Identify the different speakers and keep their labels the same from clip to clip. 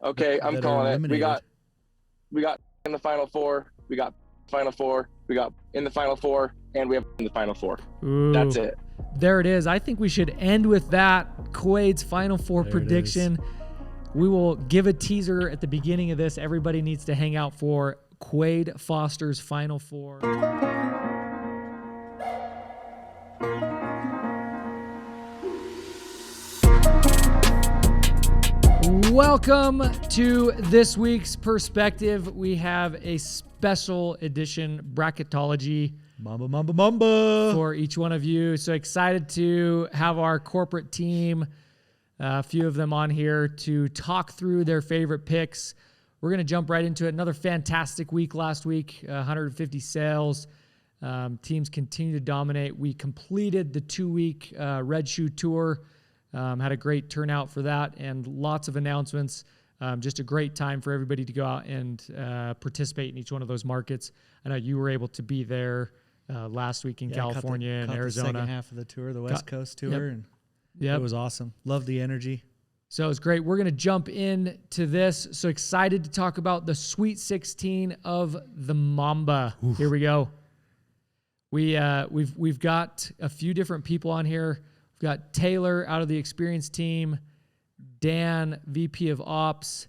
Speaker 1: Okay, I'm
Speaker 2: that are
Speaker 1: calling it.
Speaker 2: eliminated.
Speaker 1: We got in the Final Four. We got Final Four. We got in the Final Four, and we have in the Final Four.
Speaker 3: Ooh,
Speaker 1: That's it.
Speaker 3: There it is. I think we should end with that. Quaid's Final Four
Speaker 2: There it
Speaker 3: prediction. We will give a teaser at the beginning of this. Everybody needs to hang out for Quaid Foster's Final Four. Welcome to this week's Perspective. We have a special edition bracketology
Speaker 2: Mamba.
Speaker 3: for each one of you. So excited to have our corporate team, a few of them on here, to talk through their favorite picks. We're going to jump right into it. Another fantastic week last week, 150 sales. Teams continue to dominate. We completed the 2-week Red Shoe Tour. Had a great turnout for that and lots of announcements. Just a great time for everybody to go out and participate in each one of those markets. I know you were able to be there last week in California and Arizona.
Speaker 2: The second half of the tour, the West Coast tour, and
Speaker 3: it
Speaker 2: was awesome. Love the energy.
Speaker 3: So it's great. We're going to jump into this. So excited to talk about the Sweet 16 of the Mamba. Oof. Here we go. We've got a few different people on here. We've got Taylor out of the experienced team, Dan, VP of Ops,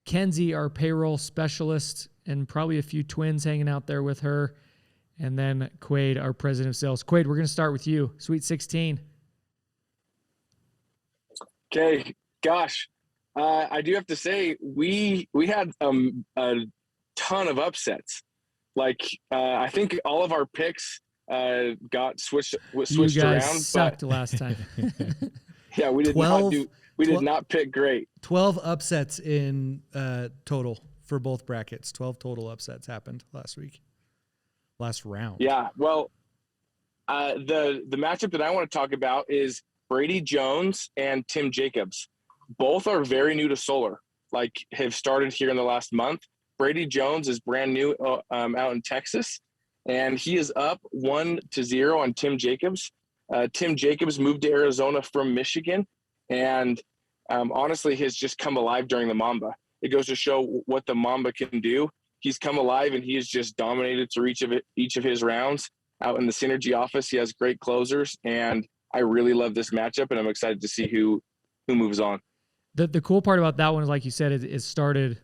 Speaker 3: Kenzie, our payroll specialist, and probably a few twins hanging out there with her, and then Quaid, our president of sales. Quaid, we're going to start with you. Sweet 16.
Speaker 1: Okay, gosh, I do have to say we had a ton of upsets. Like I think all of our picks got switched
Speaker 3: you guys
Speaker 1: around.
Speaker 3: Sucked last time.
Speaker 1: Yeah, we did did not pick great.
Speaker 2: 12 upsets in total for both brackets. 12 total upsets happened last round.
Speaker 1: Yeah, well, the matchup that I want to talk about is Brady Jones and Tim Jacobs. Both are very new to Solar, like have started here in the last month. Brady Jones is brand new out in Texas, and he is up 1-0 on Tim Jacobs. Tim Jacobs moved to Arizona from Michigan, and honestly has just come alive during the Mamba. It goes to show what the Mamba can do. He's come alive, and he has just dominated through each of his rounds. Out in the Synergy office, he has great closers, and I really love this matchup, and I'm excited to see who moves on.
Speaker 3: The cool part about that one is, like you said, it started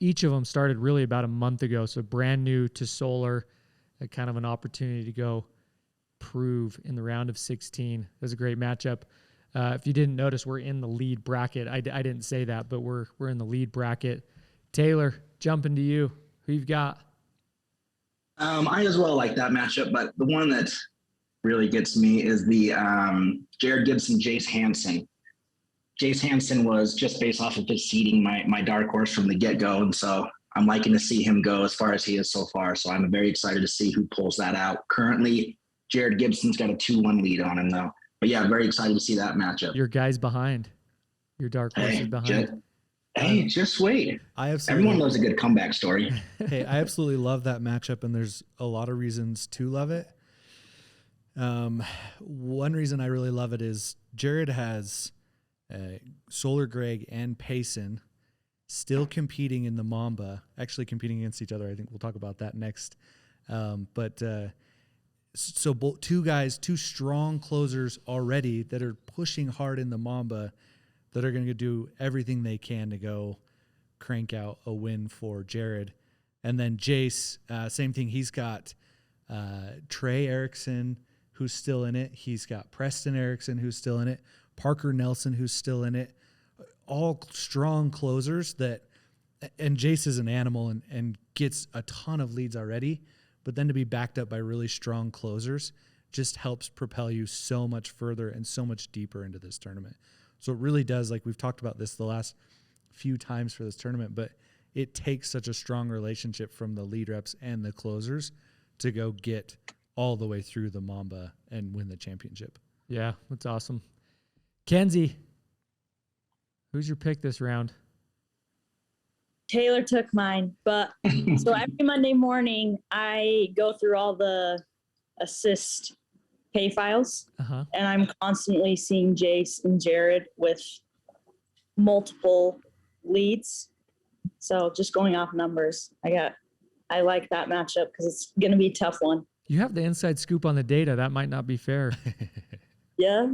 Speaker 3: each of them started really about a month ago, so brand new to Solar, kind of an opportunity to go prove in the round of 16. It was a great matchup. If you didn't notice, we're in the lead bracket. I didn't say that, but we're in the lead bracket. Taylor, jumping to you. Who you've got?
Speaker 4: I as well like that matchup, but the one that really gets me is the Jared Gibson, Jace Hansen. Jace Hansen was, just based off of his seeding, my dark horse from the get-go, and so I'm liking to see him go as far as he is so far. So I'm very excited to see who pulls that out. Currently, Jared Gibson's got a 2-1 lead on him, though. But yeah, very excited to see that matchup.
Speaker 3: Your guy's behind. Your dark horse is behind.
Speaker 4: Just wait.
Speaker 2: Everyone
Speaker 4: loves a good comeback story.
Speaker 2: Hey, I absolutely love that matchup, and there's a lot of reasons to love it. One reason I really love it is Jared has Solar Greg and Payson still competing in the Mamba, actually competing against each other. I think we'll talk about that next. So both two strong closers already that are pushing hard in the Mamba, that are going to do everything they can to go crank out a win for Jared. And then Jace, same thing. He's got Trey Erickson, who's still in it. He's got Preston Erickson, who's still in it. Parker Nelson, who's still in it. All strong closers and Jace is an animal and gets a ton of leads already. But then to be backed up by really strong closers just helps propel you so much further and so much deeper into this tournament. So it really does, like we've talked about this the last few times for this tournament, but it takes such a strong relationship from the lead reps and the closers to go get all the way through the Mamba and win the championship.
Speaker 3: Yeah, that's awesome. Kenzie, who's your pick this round?
Speaker 5: Taylor took mine, but so every Monday morning I go through all the assist pay files, and I'm constantly seeing Jace and Jared with multiple leads. So just going off numbers, I like that matchup because it's going to be a tough one.
Speaker 3: You have the inside scoop on the data. That might not be fair.
Speaker 5: Yeah.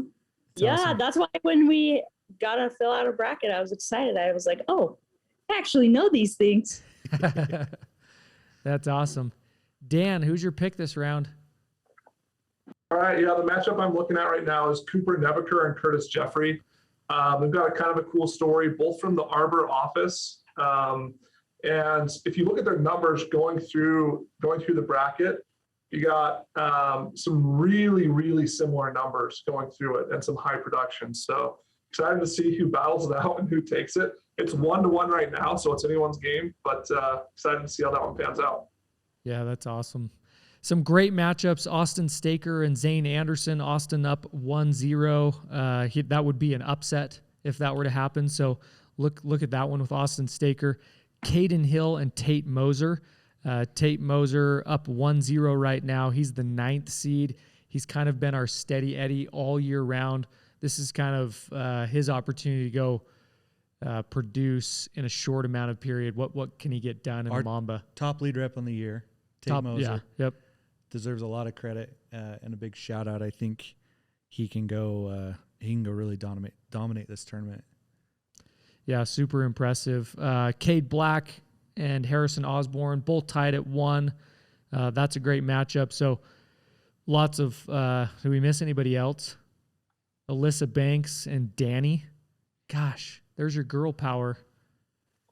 Speaker 3: Awesome.
Speaker 5: That's why when we got to fill out a bracket, I was excited. I was like, oh, I actually know these things.
Speaker 3: That's awesome. Dan, who's your pick this round?
Speaker 6: All right, yeah, the matchup I'm looking at right now is Cooper Nebaker and Curtis Jeffrey. They've got a kind of a cool story, both from the Arbor office. And if you look at their numbers going through the bracket, you got some really, really similar numbers going through it and some high production. So excited to see who battles it out and who takes it. It's 1-1 right now, so it's anyone's game, but excited to see how that one pans out.
Speaker 3: Yeah, that's awesome. Some great matchups, Austin Staker and Zane Anderson. Austin up 1-0. That would be an upset if that were to happen. So look at that one with Austin Staker. Caden Hill and Tate Moser. Tate Moser up 1-0 right now. He's the 9th seed. He's kind of been our steady Eddie all year round. This is kind of his opportunity to go produce in a short amount of period. What can he get done in the Mamba?
Speaker 2: Top lead rep on the year. Tate Moser.
Speaker 3: Yeah, yep.
Speaker 2: Deserves a lot of credit and a big shout out. I think he can go really dominate this tournament.
Speaker 3: Yeah, super impressive. Cade Black and Harrison Osborne both tied at 1. That's a great matchup. So lots of did we miss anybody else? Alyssa Banks and Danny. Gosh, there's your girl power.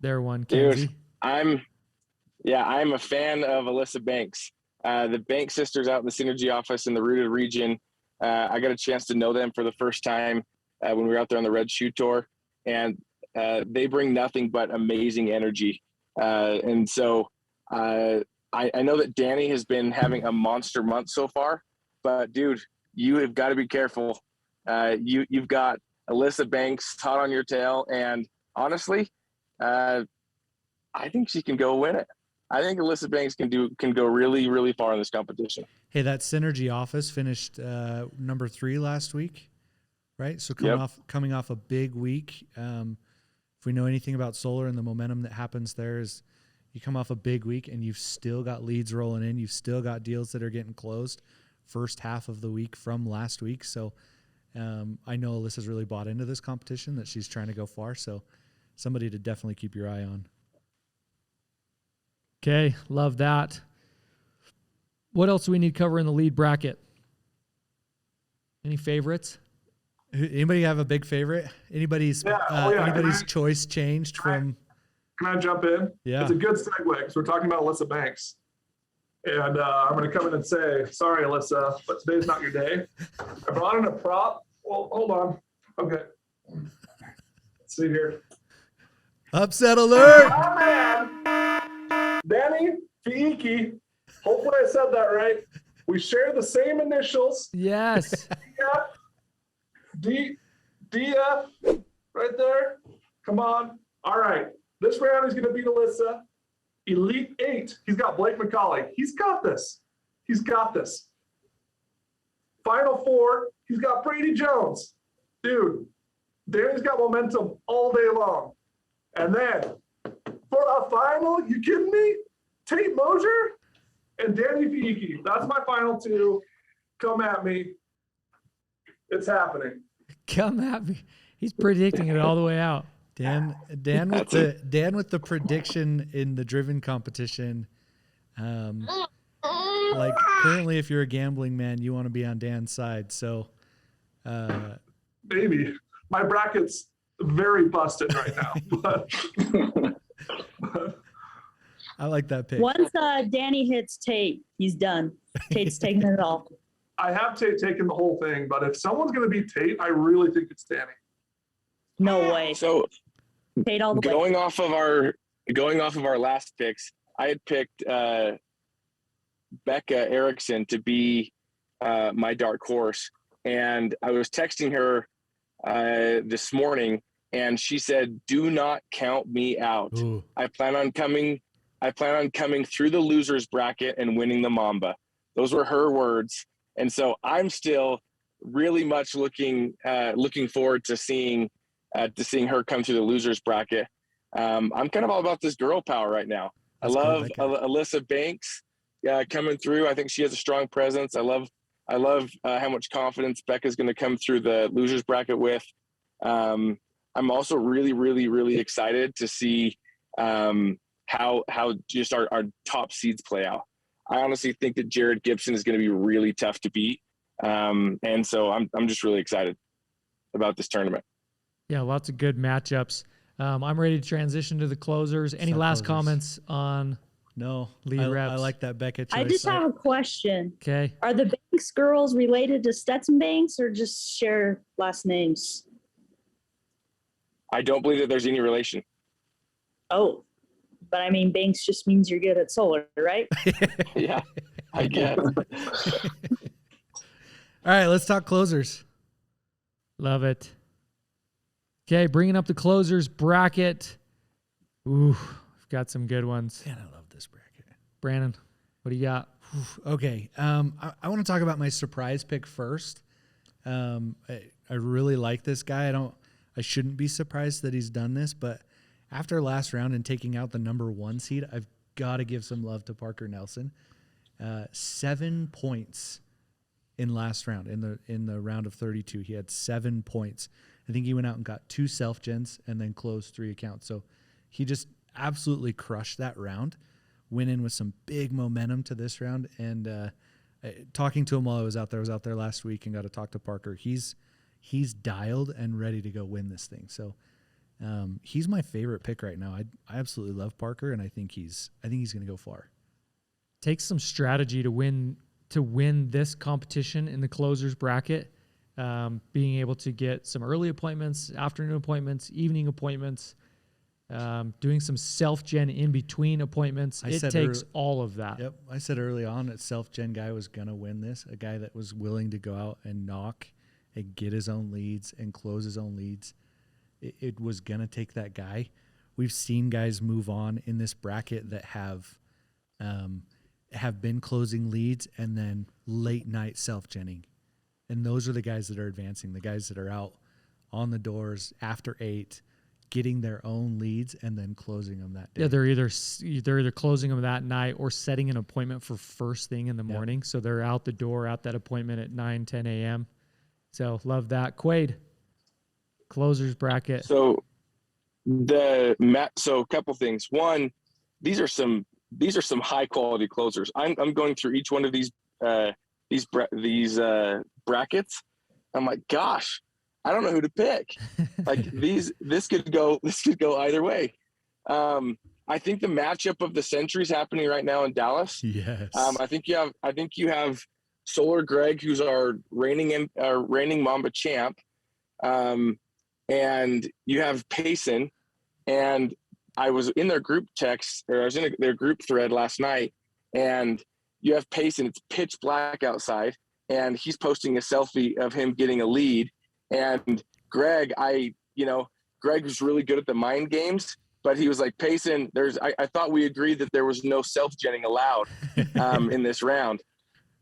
Speaker 3: There one, Kenzie.
Speaker 1: Dude, I'm a fan of Alyssa Banks. The Banks sisters out in the Synergy office in the Rooted region. I got a chance to know them for the first time when we were out there on the Red Shoe Tour, and they bring nothing but amazing energy. And so I know that Danny has been having a monster month so far, but dude, you have got to be careful. You've got Alyssa Banks hot on your tail, and honestly, I think she can go win it. I think Alyssa Banks can go really, really far in this competition.
Speaker 2: Hey, that Synergy office finished number 3 last week, right? So coming off a big week. If we know anything about solar and the momentum that happens there, is you come off a big week and you've still got leads rolling in. You've still got deals that are getting closed first half of the week from last week. So I know Alyssa's really bought into this competition, that she's trying to go far. So somebody to definitely keep your eye on.
Speaker 3: Okay, love that. What else do we need to cover in the lead bracket? Any favorites?
Speaker 2: Anybody have a big favorite? Anybody's choice changed from?
Speaker 6: Can I jump in?
Speaker 2: Yeah.
Speaker 6: It's a good segue because we're talking about Alyssa Banks. And I'm going to come in and say, sorry, Alyssa, but today's not your day. I brought in a prop. Well, hold on. Okay. Let's see here.
Speaker 2: Upset alert!
Speaker 6: Oh, man. Danny Fiiki. Hopefully I said that right. We share the same initials.
Speaker 3: Yes.
Speaker 6: DF right there. Come on. All right. This round he's going to beat Alyssa. Elite 8. He's got Blake McCauley. He's got this. He's got this. Final 4. He's got Brady Jones. Dude, Danny's got momentum all day long. And then for a final, you kidding me? Tate Moser and Danny Fiiki. That's my final 2. Come at me. It's happening.
Speaker 3: Come at me. He's predicting it all the way out.
Speaker 2: Dan with the prediction in the driven competition. Like currently, if you're a gambling man, you want to be on Dan's side. So,
Speaker 6: maybe my bracket's very busted right now. But
Speaker 2: I like that pick.
Speaker 5: Once Danny hits Tate, he's done. Tate's taking it all.
Speaker 6: I have Tate taking the whole thing, but if someone's going to beat Tate, I really think it's Danny.
Speaker 5: No way.
Speaker 1: So
Speaker 5: Tate all the way.
Speaker 1: going off of our last picks, I had picked Becca Erickson to be my dark horse, and I was texting her this morning, and she said, "Do not count me out.
Speaker 2: Ooh.
Speaker 1: I plan on coming through the losers bracket and winning the Mamba." Those were her words, and so I'm still really much looking forward to seeing her come through the losers bracket. I'm kind of all about this girl power right now.
Speaker 2: That's
Speaker 1: I
Speaker 2: cool,
Speaker 1: love
Speaker 2: Becca.
Speaker 1: Alyssa Banks coming through. I think she has a strong presence. I love how much confidence Becca's going to come through the losers bracket with. I'm also really, really, really excited to see how just our top seeds play out. I honestly think that Jared Gibson is going to be really tough to beat. And so I'm just really excited about this tournament.
Speaker 3: Yeah, lots of good matchups. I'm ready to transition to the closers. Any
Speaker 2: Set
Speaker 3: last
Speaker 2: closers.
Speaker 3: comments on
Speaker 2: No,
Speaker 3: lead
Speaker 2: I
Speaker 3: reps?
Speaker 2: like that Becca choice.
Speaker 5: I just have a question.
Speaker 3: Okay.
Speaker 5: Are the Banks girls related to Stetson Banks or just share last names?
Speaker 1: I don't believe that there's any relation.
Speaker 5: Oh, but I mean, Banks just means you're good at solar, right?
Speaker 1: Yeah, I guess.
Speaker 2: All right, let's talk closers.
Speaker 3: Love it. Okay, bringing up the closers bracket. Ooh, we've got some good ones.
Speaker 2: Man, I love this bracket.
Speaker 3: Brandon, what do you got?
Speaker 2: Okay, I want to talk about my surprise pick first. I really like this guy. I shouldn't be surprised that he's done this, but after last round and taking out the number 1 seed, I've got to give some love to Parker Nelson. 7 points in last round, in the round of 32. He had 7 points. I think he went out and got 2 self-gens and then closed 3 accounts. So he just absolutely crushed that round, went in with some big momentum to this round. And talking to him while I was out there last week and got to talk to Parker. He's dialed and ready to go win this thing. So he's my favorite pick right now. I absolutely love Parker, and I think he's going to go far.
Speaker 3: Takes some strategy to win this competition in the closers bracket. Being able to get some early appointments, afternoon appointments, evening appointments, doing some self-gen in between appointments. It takes all of that.
Speaker 2: Yep. I said early on that self-gen guy was going to win this, a guy that was willing to go out and knock and get his own leads and close his own leads. It was going to take that guy. We've seen guys move on in this bracket that have been closing leads and then late night self-genning. And those are the guys that are advancing, the guys that are out on the doors after 8, getting their own leads and then closing them that day.
Speaker 3: Yeah, they're either closing them that night or setting an appointment for first thing in the morning. So they're out the door at that appointment at 9, 10 a.m. So love that. Quaid, closers bracket.
Speaker 1: So a couple things. One, these are some high quality closers. I'm going through each one of these brackets. I'm like, gosh, I don't know who to pick. Like this could go either way. I think the matchup of the centuries happening right now in Dallas.
Speaker 2: Yes.
Speaker 1: I think you have Solar Greg, who's our reigning Mamba champ, and you have Payson. And I was in their group text, or I was in their group thread last night, and you have Payson. It's pitch black outside, and he's posting a selfie of him getting a lead. And Greg, Greg was really good at the mind games, but he was like, Payson, I thought we agreed that there was no self-genning allowed in this round.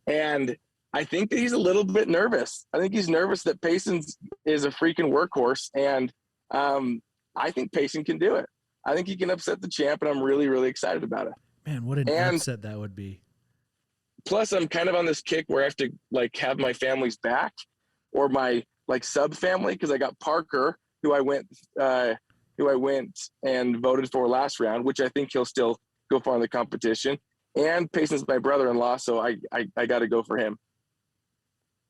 Speaker 1: And I think that he's a little bit nervous. I think he's nervous that Payson is a freaking workhorse, and I think Payson can do it. I think he can upset the champ, and I'm really, really excited about it.
Speaker 2: Man, what an upset that would be.
Speaker 1: Plus, I'm kind of on this kick where I have to have my family's back, or my sub family, because I got Parker, who I went and voted for last round, which I think he'll still go far in the competition. And Payson's my brother-in-law, so I got to go for him.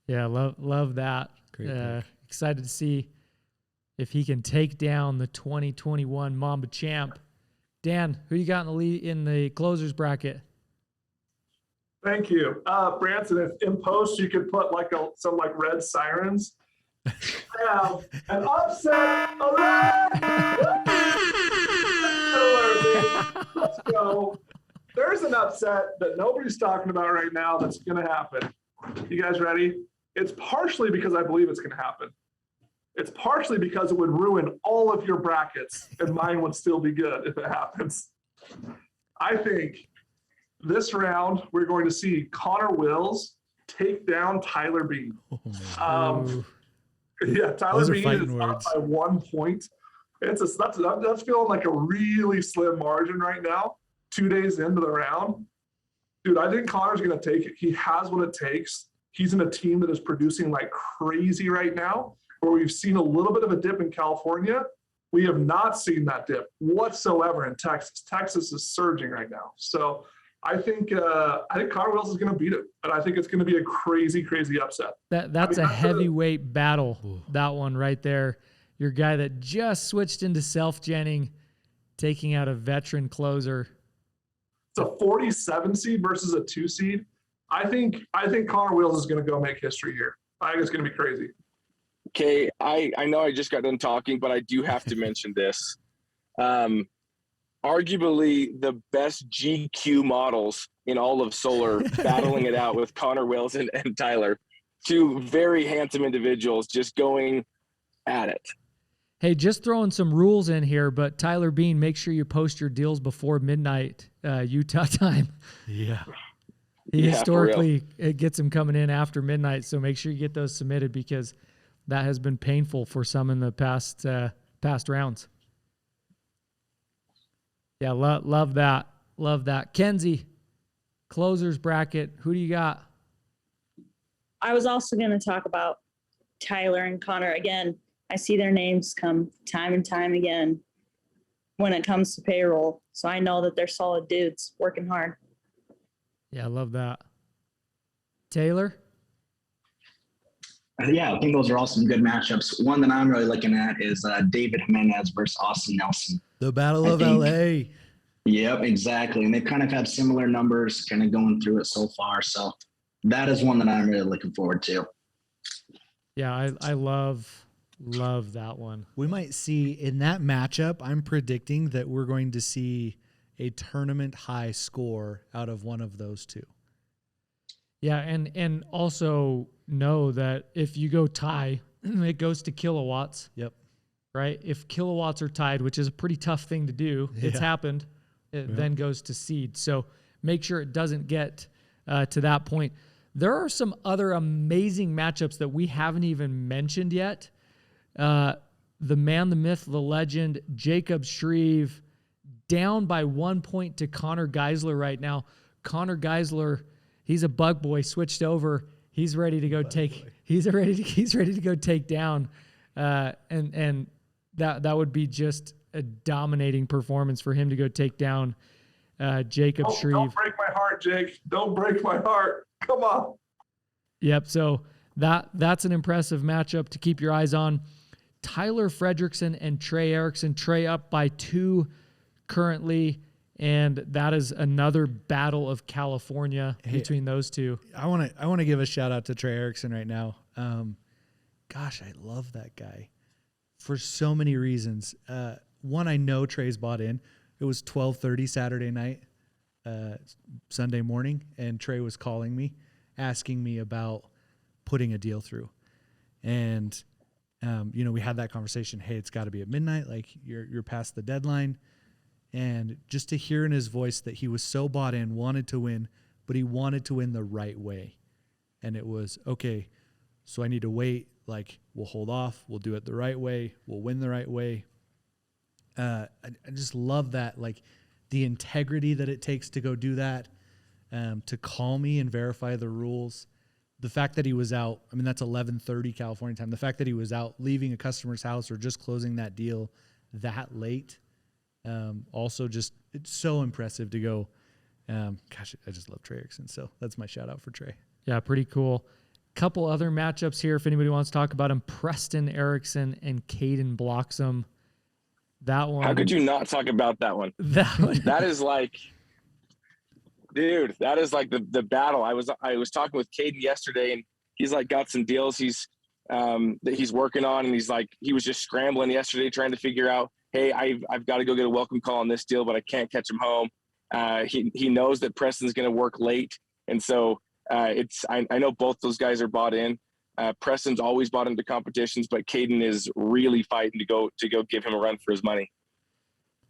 Speaker 3: Yeah, love that.
Speaker 2: Great pick.
Speaker 3: Excited to see if he can take down the 2021 Mamba champ. Dan, who you got in the lead in the closers bracket?
Speaker 6: Thank you. Branson, if in post you could put some red sirens. I have an upset alert! Let's go. There's an upset that nobody's talking about right now that's going to happen. You guys ready? It's partially because I believe it's going to happen. It's partially because it would ruin all of your brackets and mine would still be good if it happens. I think this round we're going to see Connor Wills take down Tyler Bean.
Speaker 2: Oh,
Speaker 6: Yeah, Tyler
Speaker 2: Those are
Speaker 6: Bean
Speaker 2: fighting
Speaker 6: is
Speaker 2: words.
Speaker 6: up by 1 point That's feeling like a really slim margin right now. 2 days into the round, dude. I think Connor's going to take it. He has what it takes. He's in a team that is producing like crazy right now. Where we've seen a little bit of a dip in California, we have not seen that dip whatsoever in Texas. Texas is surging right now. So I think Connor Wills is going to beat him, and I think it's going to be a crazy, crazy upset.
Speaker 3: That's a heavyweight battle. Ooh. That one right there. Your guy that just switched into self-genning, taking out a veteran closer.
Speaker 6: It's a 47 seed versus a 2 seed. I think Connor Wills is going to go make history here. I think it's going to be crazy.
Speaker 1: Okay, I know I just got done talking, but I do have to mention this. Arguably the best GQ models in all of solar battling it out with Connor Wills and Tyler. Two very handsome individuals just going at it.
Speaker 3: Hey, just throwing some rules in here, but Tyler Bean, make sure you post your deals before midnight Utah time.
Speaker 2: Yeah.
Speaker 3: He historically, it gets him coming in after midnight, so make sure you get those submitted because that has been painful for some in the past rounds. Yeah, love that. Love that. Kenzie, closers bracket. Who do you got?
Speaker 5: I was also going to talk about Tyler and Connor. Again, I see their names come time and time again when it comes to payroll. So I know that they're solid dudes working hard.
Speaker 3: Yeah, I love that. Taylor?
Speaker 4: Yeah, I think those are all some good matchups. One that I'm really looking at is David Jimenez versus Austin Nelson.
Speaker 2: The Battle of LA.
Speaker 4: Yep, exactly. And they kind of have similar numbers kind of going through it so far. So that is one that I'm really looking forward to.
Speaker 3: Yeah, I love that one.
Speaker 2: We might see in that matchup, I'm predicting that we're going to see a tournament high score out of one of those two.
Speaker 3: Yeah, and also know that if you go tie, it goes to kilowatts.
Speaker 2: Yep.
Speaker 3: Right? If kilowatts are tied, which is a pretty tough thing to do, it's happened, it then goes to seed. So make sure it doesn't get to that point. There are some other amazing matchups that we haven't even mentioned yet. The man, the myth, the legend, Jacob Shreve, down by 1 point to Connor Geisler right now. Connor Geisler, he's a bug boy, switched over. He's ready to go he's ready to go take down. And that would be just a dominating performance for him to go take down Jacob Shreve.
Speaker 6: Don't break my heart, Jake. Don't break my heart. Come on.
Speaker 3: Yep. So that's an impressive matchup to keep your eyes on. Tyler Fredrickson and Trey Erickson. Trey up by 2 currently, and that is another battle of California between those two.
Speaker 2: I want to give a shout out to Trey Erickson right now. Gosh, I love that guy for so many reasons. One, I know Trey's bought in. It was 12:30 Saturday night, Sunday morning, and Trey was calling me, asking me about putting a deal through. And we had that conversation. Hey, it's got to be at midnight. Like you're past the deadline. And just to hear in his voice that he was so bought in, wanted to win, but he wanted to win the right way. And it was, okay, so I need to wait. Like, we'll hold off. We'll do it the right way. We'll win the right way. I just love that, like the integrity that it takes to go do that, to call me and verify the rules. The fact that he was out, I mean, that's 11:30 California time. The fact that he was out leaving a customer's house or just closing that deal that late, also just, it's so impressive to go. Gosh, I just love Trey Erickson. So that's my shout out for Trey.
Speaker 3: Yeah, pretty cool. Couple other matchups here if anybody wants to talk about them. Preston Erickson and Caden Bloxham. That one.
Speaker 1: How could you not talk about that one? That is like, dude, that is like the battle. I was talking with Caden yesterday, and he's like got some deals that he's working on, and he was just scrambling yesterday trying to figure out, hey, I've got to go get a welcome call on this deal, but I can't catch him home. He knows that Preston's going to work late, and so I know both those guys are bought in. Preston's always bought into competitions, but Caden is really fighting to go give him a run for his money.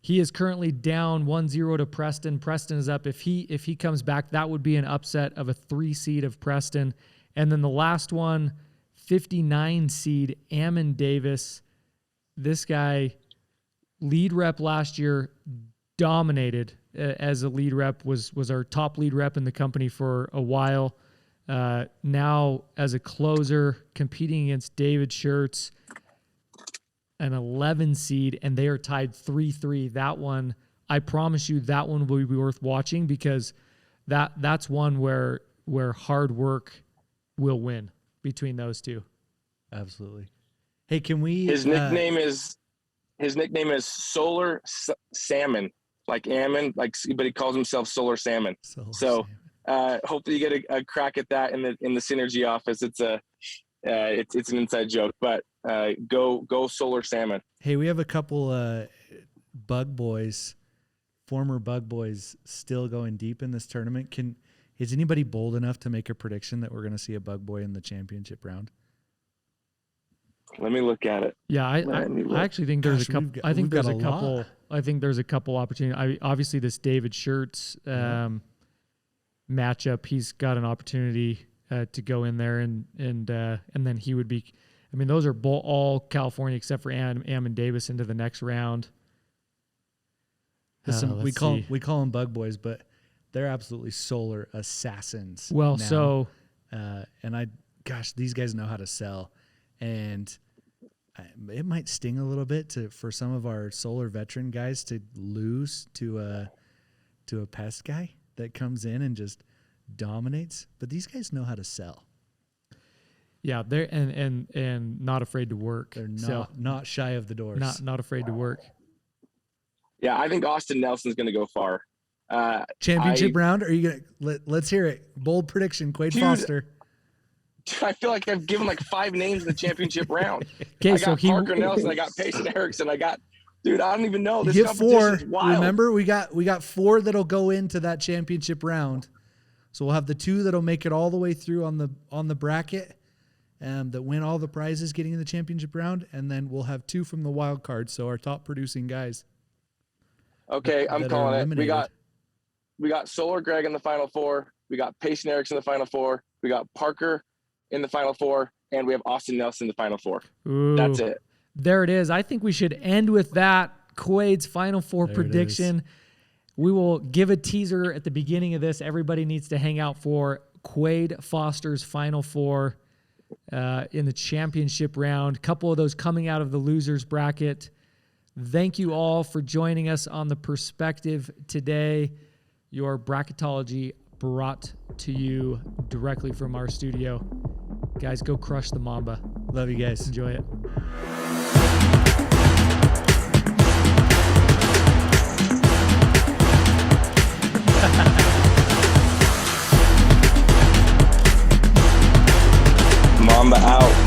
Speaker 3: He is currently down 1-0 to Preston. Preston is up. If he comes back, that would be an upset of a 3 seed of Preston. And then the last one, 59 seed Ammon Davis. This guy lead rep last year, dominated as a lead rep, was our top lead rep in the company for a while. Now as a closer, competing against David Schertz, an 11 seed, and they are tied 3-3. That one, I promise you, that one will be worth watching, because that's one where hard work will win between those two.
Speaker 2: Absolutely. Hey, can we?
Speaker 1: His nickname is Solar Salmon, like Ammon, but he calls himself Solar Salmon. So hopefully you get a crack at that in the Synergy office. It's an inside joke, but go Solar Salmon.
Speaker 2: Hey, we have a couple Bug Boys, former Bug Boys, still going deep in this tournament. Is anybody bold enough to make a prediction that we're going to see a Bug Boy in the championship round?
Speaker 1: Let me look at it.
Speaker 3: Yeah, I actually think there's a couple. I think there's a couple.
Speaker 2: Lot.
Speaker 3: I think there's a couple opportunities. Obviously, this David Schertz matchup, he's got an opportunity to go in there, and then he would be. I mean, those are all California except for Ammon Davis into the next round.
Speaker 2: We call them Bug Boys, but they're absolutely solar assassins.
Speaker 3: Well,
Speaker 2: now.
Speaker 3: so
Speaker 2: these guys know how to sell, and it might sting a little bit for some of our solar veteran guys to lose to a pest guy that comes in and just dominates. But these guys know how to sell.
Speaker 3: Yeah, they're and not afraid to work.
Speaker 2: They're not shy of the doors.
Speaker 3: Not afraid to work.
Speaker 1: Yeah, I think Austin Nelson's going to go far.
Speaker 2: Championship round? Are you gonna let's hear it? Bold prediction, Quade Foster.
Speaker 1: I feel like I've given like 5 names in the championship round.
Speaker 3: Okay,
Speaker 1: I got Parker Nelson, I got Payson Erickson, I don't even know. This
Speaker 2: you get 4.
Speaker 1: Is wild.
Speaker 2: Remember, we got 4 that'll go into that championship round. So we'll have the 2 that'll make it all the way through on the bracket, that win all the prizes getting in the championship round, and then we'll have 2 from the wild card. So our top producing guys.
Speaker 1: Okay, I'm calling it. We got Solar Greg in the final 4. We got Payson Erickson in the final 4. We got Parker in the final 4, and we have Austin Nelson in the final 4.
Speaker 3: Ooh,
Speaker 1: that's it.
Speaker 3: There it is. I think we should end with that. Quade's final 4 prediction. We will give a teaser at the beginning of this. Everybody needs to hang out for Quade Foster's final 4 in the championship round. A couple of those coming out of the losers bracket. Thank you all for joining us on The Perspective today. Your bracketology brought to you directly from our studio. Guys, go crush the Mamba.
Speaker 2: Love you guys.
Speaker 3: Enjoy it.
Speaker 1: Mamba out.